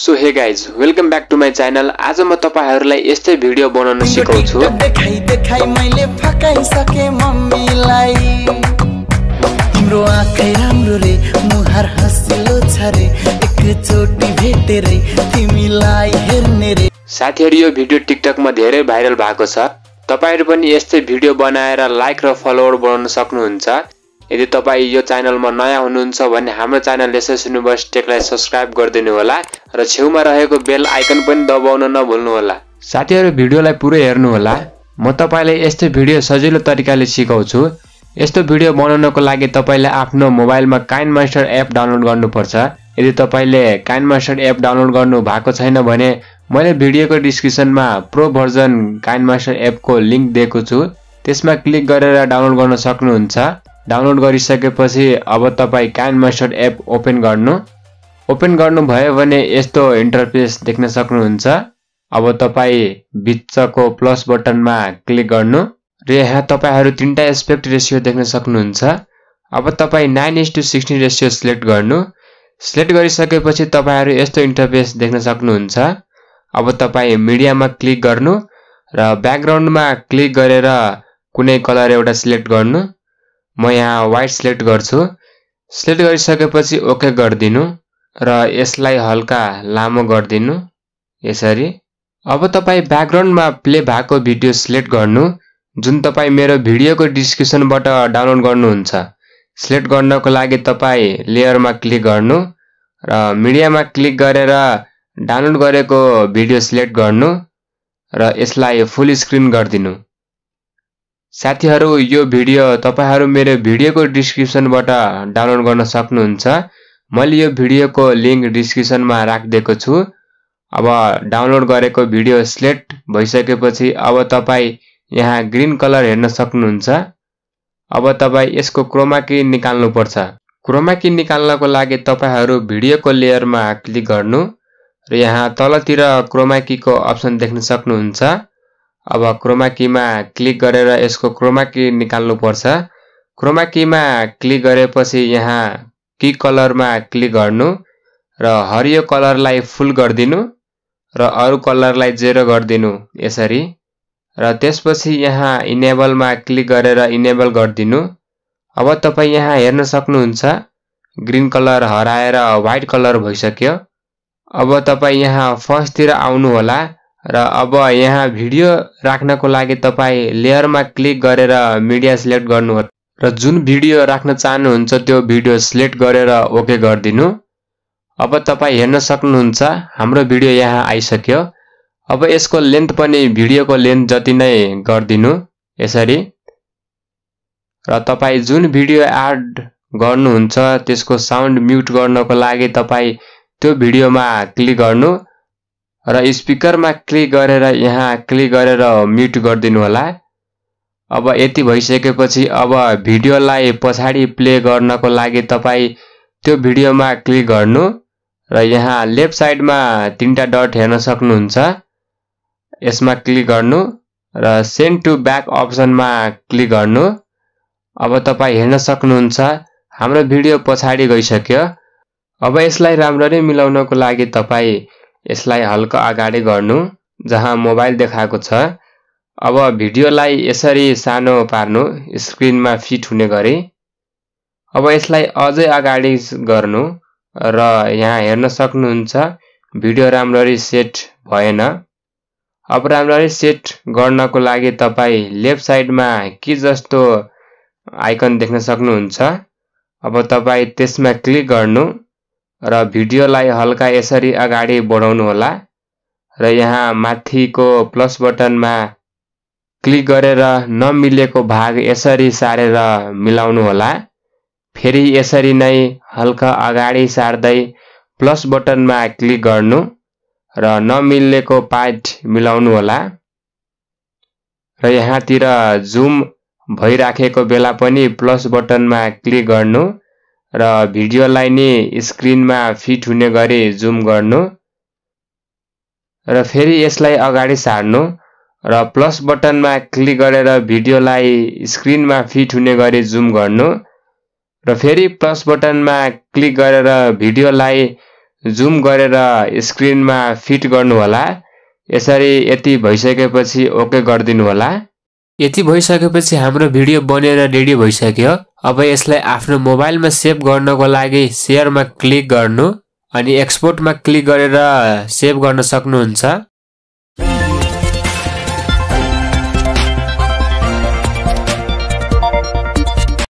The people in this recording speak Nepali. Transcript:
So hey guys welcome back to my channel. आज म तपाईहरुलाई यस्तै भिडियो बनाउन सिकाउँछु। देखाई देखाई मैले फकाइ सके मम्मीलाई। तिम्रो आँखै राम्रो रे मुहार हँसिलो छ रे एकचोटी भेटेरै तिमीलाई हेर्ने रे। साथीहरु यो भिडियो टिकटक मा धेरै भाइरल भएको छ। तपाईहरु पनि यस्तै भिडियो बनाएर लाइक र फलोवर बनाउन सक्नुहुन्छ। यदि तपाई यो च्यानलमा नयाँ हुनुहुन्छ भने हाम्रो च्यानल dekhai टेकलाई सब्स्क्राइब गरिदिनु होला र छेउमा रहेको बेल आइकन पनि दबाउन नभुल्नु होला। साथीहरु भिडियोलाई पुरै हेर्नु होला। म तपाईलाई यस्तो भिडियो सजिलो तरिकाले सिकाउँछु। यस्तो भिडियो बनाउनको लागि तपाईले आफ्नो मोबाइलमा काइनमास्टर एप डाउनलोड गर्नुपर्छ। यदि तपाईले काइनमास्टर एप डाउनलोड गर्नु भएको छैन भने मैले भिडियोको डिस्क्रिप्सनमा प्रो भर्जन काइनमास्टर एपको लिंक दिएको छु। त्यसमा क्लिक गरेर डाउनलोड गर्न सक्नुहुन्छ। डाउनलोड गरिसकेपछि अब तपाई काइनमास्टर एप ओपन गर्नु भयो भने यस्तो इन्टरफेस देख्न सक्नुहुन्छ। अब तपाई बिचको प्लस बटनमा क्लिक गर्नु र यहाँ तपाईहरु तीनटा एस्पेक्ट रेशियो देख्न सक्नुहुन्छ। अब तपाई 9:16 रेशियो सिलेक्ट गर्नु। सिलेक्ट गरिसकेपछि तपाईहरु यस्तो इन्टरफेस देख्न सक्नुहुन्छ। अब तपाई मिडियामा क्लिक गर्नु र ब्याकग्राउन्डमा क्लिक गरेर कुनै कलर एउटा सिलेक्ट गर्नु। म यहाँ व्हाइट सिलेक्ट गर्छु। सिलेक्ट गरिसकेपछि ओके गर्दिनु र यसलाई हल्का लामो गर्दिनु यसरी। अब तपाई ब्याकग्राउन्डमा प्ले भएको भिडियो सिलेक्ट गर्नु जुन तपाई मेरो भिडियोको डिस्क्रिप्सनबाट डाउनलोड गर्नुहुन्छ। सिलेक्ट गर्नको लागि तपाई लेयरमा क्लिक गर्नु र मिडियामा क्लिक गरेर डाउनलोड गरेको भिडियो सिलेक्ट गर्नु र यसलाई फुल स्क्रिन गर्दिनु। साथीहरु यो भिडियो तपाईहरु मेरो भिडियोको डिस्क्रिप्सनबाट डाउनलोड गर्न सक्नुहुन्छ। मैले यो भिडियोको लिंक डिस्क्रिप्सनमा राखिदिएको छु। अब डाउनलोड गरेको भिडियो सिलेक्ट भइसकेपछि अब तपाई यहाँ ग्रीन कलर हेर्न सक्नुहुन्छ। अब तपाई यसको क्रोमा की निकाल्नु पर्छ। क्रोमा की निकाल्नको लागि तपाईहरु भिडियोको लेयरमा क्लिक गर्नु र यहाँ तलतिर क्रोमा की को अप्सन देख्न सक्नुहुन्छ। अब क्रोमा कीमा क्लिक गरेर यसको क्रोमा की निकाल्नु पर्छ। क्रोमा कीमा क्लिक गरेपछि यहाँ की कलरमा क्लिक गर्नु र हरियो कलरलाई फुल गर्दिनु र अरु कलरलाई 0 गर्दिनु यसरी। र त्यसपछि यहाँ इनेबलमा क्लिक गरेर इनेबल गर्दिनु। अब तपाई यहाँ हेर्न सक्नुहुन्छ ग्रीन कलर हराएर व्हाइट कलर भइसक्यो। अब तपाई यहाँ फर्स्ट तिर आउनु होला र अब यहाँ भिडियो राख्नको लागि तपाई लेयरमा क्लिक गरेर मिडिया सिलेक्ट गर्नु र जुन भिडियो राख्न चाहनुहुन्छ त्यो भिडियो सिलेक्ट गरेर ओके गर्दिनु। अब तपाई हेर्न सक्नुहुन्छ हाम्रो भिडियो यहाँ आइसक्यो। अब यसको लेन्थ पनि भिडियोको लेन्थ जति नै गर्दिनु यसरी। र तपाई जुन भिडियो एड गर्नुहुन्छ त्यसको साउन्ड म्युट गर्नको लागि तपाई त्यो भिडियोमा क्लिक गर्नु र स्पिकरमा क्लिक गरेर यहाँ क्लिक गरेर म्युट गर्दिनु होला। अब यति भइसकेपछि अब भिडियोलाई पछाडी प्ले गर्नको लागि तपाई त्यो भिडियोमा क्लिक गर्नु र यहाँ लेफ्ट साइडमा तीनटा डट हेर्न सक्नुहुन्छ। यसमा क्लिक गर्नु र सेन्ड टु ब्याक अप्सनमा क्लिक गर्नु। अब तपाई हेर्न सक्नुहुन्छ हाम्रो भिडियो पछाडी गइसक्यो। अब यसलाई राम्ररी मिलाउनको लागि तपाई यसलाई हल्का अगाडि गर्नु जहाँ मोबाइल देखाएको छ। अब भिडियोलाई यसरी सानो पार्नु स्क्रिनमा फिट हुने गरी। अब यसलाई अझै अगाडि गर्नु र यहाँ हेर्न सक्नुहुन्छ भिडियो राम्ररी सेट भएन। अब राम्ररी सेट गर्नको लागि तपाई लेफ्ट साइडमा की जस्तो आइकन देख्न सक्नुहुन्छ। अब तपाई त्यसमा क्लिक गर्नु र भिडियोलाई हल्का यसरी अगाडि बढाउनु होला र यहाँ माथिको प्लस बटनमा क्लिक गरेर नमिलेको भाग यसरी सारेर मिलाउनु होला। फेरि यसरी नै हल्का अगाडि सार्दै प्लस बटनमा क्लिक गर्नु र नमिलेको पार्ट मिलाउनु होला। र यहाँतिर जुम भइराखेको बेला पनि प्लस बटनमा क्लिक गर्नु र भिडियोलाई नि स्क्रिनमा फिट हुने गरी जुम गर्नु र फेरि यसलाई अगाडि सार्नु र प्लस बटनमा क्लिक गरेर भिडियोलाई स्क्रिनमा फिट हुने गरी जुम गर्नु र फेरि प्लस बटनमा क्लिक गरेर भिडियोलाई जुम गरेर स्क्रिनमा फिट गर्नु होला। यसरी यति भइसकेपछि ओके गरिदिनु होला। यति भइसकेपछि हाम्रो भिडियो बनेर रेडी भइसक्यो। अब यसलाई आफ्नो मोबाइलमा सेभ गर्नको लागि शेयरमा क्लिक गर्नु अनि एक्सपोर्टमा क्लिक गरेर सेभ गर्न सक्नुहुन्छ।